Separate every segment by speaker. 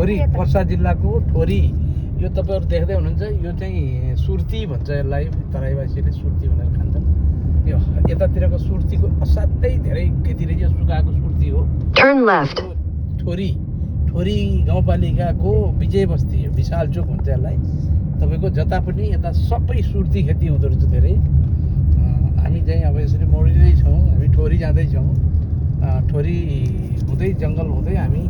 Speaker 1: ठोरी पर्सा जिल्लाको ठोरी। यो तपाईँहरू देख्दै हुनुहुन्छ, यो चाहिँ सुर्ती भन्छ यसलाई, तराईवासीले सुर्ती भनेर खान्छन्। यो यतातिरको सुर्तीको असाध्यै धेरै खेती रहेछ, सुकाएको सुर्ती हो। ठोरी ठोरी गाउँपालिकाको विजय बस्ती, विशाल चोक भन्छ यसलाई। तपाईँको जता पनि यता सबै सुर्ती खेती हुँदो रहेछ धेरै। हामी चाहिँ अब यसरी मोडिँदैछौँ, हामी ठोरी जाँदैछौँ। ठोरी हुँदै जङ्गल हुँदै हामी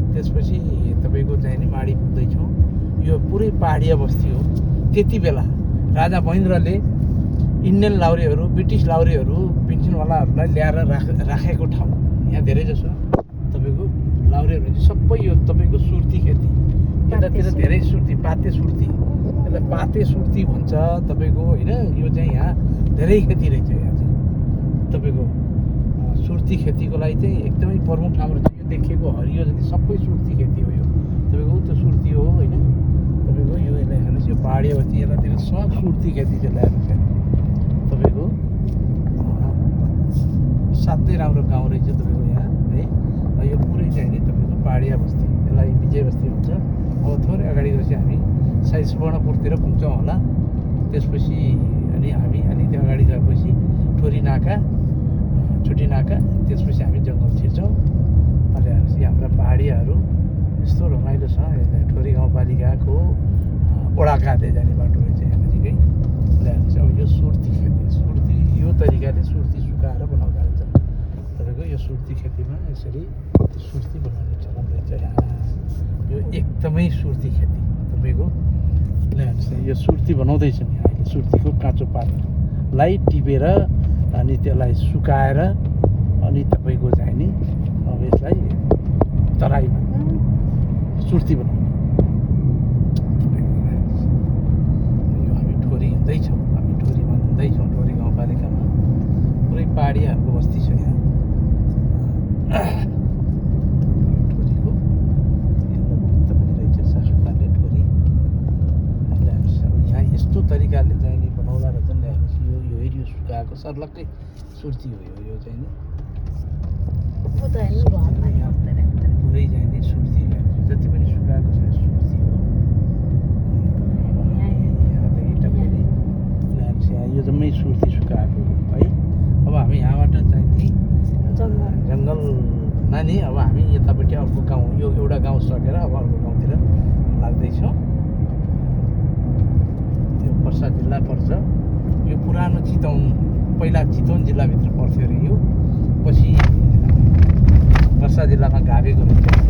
Speaker 1: त्यसपछि तपाईँको चाहिँ नि माडी पुग्दैछौँ। यो पुरै पहाडिया बस्ती हो। त्यति बेला राजा महेन्द्रले इन्डियन लाउरेहरू, ब्रिटिस लाउरेहरू, पेन्सनवालाहरूलाई ल्याएर राखेको ठाउँ। यहाँ धेरै जसो तपाईँको लाउरेहरू चाहिँ सबै यो तपाईँको सुर्ती खेती। यतातिर धेरै सुर्ती, पाते सुर्ती, यसलाई पाते सुर्ती भन्छ तपाईँको होइन। यो चाहिँ यहाँ धेरै खेती रहेछ। यहाँ चाहिँ तपाईँको सुर्ती खेतीको लागि चाहिँ एकदमै प्रमुख ठाउँ रहेछ। यो देखिएको हरियो जति सबै सुर्ती खेती हो। यो तपाईँको त्यो सुर्ती हो होइन। तपाईँको यो यसलाई हेर्नुहोस्, यो पहाडी बस्ती यतातिर सब सुर्ती खेती चाहिँ ल्याएर तपाईँको साथै राम्रो गाउँ रहेछ तपाईँको यहाँ है। यो पुरै चाहिँ नि तपाईँको पहाडिया बस्ती, यसलाई विजय बस्ती भन्छ। अब थोरै अगाडि गएपछि हामी सायद सुवर्णपुरतिर पुग्छौँ होला। त्यसपछि अनि हामी अलिकति अगाडि गएपछि ठोरी नाका, छुट्टी नाका, त्यसपछि हामी जङ्गल छिर्छौँ। अहिले हेर्नुहोस् हाम्रा पहाडियाहरू यस्तो रमाइलो छ। ठोरी गाउँपालिकाको ओडा काँदै जाने बाटो रहेछ यहाँ नजिकै। हेर्नुहोस् अब यो सुर्ती खेती, सुर्ती यो तरिकाले सुर्ती सुकाएर बनाउँदा रहेछ तपाईँको। यो सुर्ती खेतीमा यसरी सुर्ती बनाउने चलन रहेछ यहाँ। यो एकदमै सुर्ती खेती तपाईँको। हेर्नुहोस् यो सुर्ती बनाउँदैछन् यहाँ अहिले। सुर्तीको काँचो पातलाई टिपेर अनि त्यसलाई सुकाएर अनि तपाईँको चाहिँ नि अब यसलाई तराईमा सुर्ती बनाउने। यो हामी ठोरी हिँड्दैछौँ, हामी ठोरीमा हिँड्दैछौँ। ठोरी गाउँपालिकामा पुरै पहाडियाहरूको बस्ती छ यहाँ। ठोरीको पनि रहेछ सासुकाले ठोरी। यहाँ यस्तो तरिकाले चाहिँ नि बनाउँदा रहेछ नि। हेर्नुहोस् यो सुकाएको सर्लक्कै सुर्ती हो। यो चाहिँ नि पुरै चाहिँ नि सुर्ती जति पनि सुकाएको छ सुर्ती हो। यहाँदेखि टक्कै यहाँ यो जम्मै सुर्ती सुकाएको है। अब हामी यहाँबाट चाहिँ नि जङ्गलमा नि अब हामी यतापट्टि अर्को गाउँ, यो एउटा गाउँ सकेर अब अर्को गाउँतिर लाग्दैछौँ। यो पर्सा जिल्ला पर्छ। यो पुरानो चितवन, पहिला चितवन जिल्लाभित्र पर्थ्यो अरे यो, पछि पर्सा जिल्लामा गाभेको रहेछ।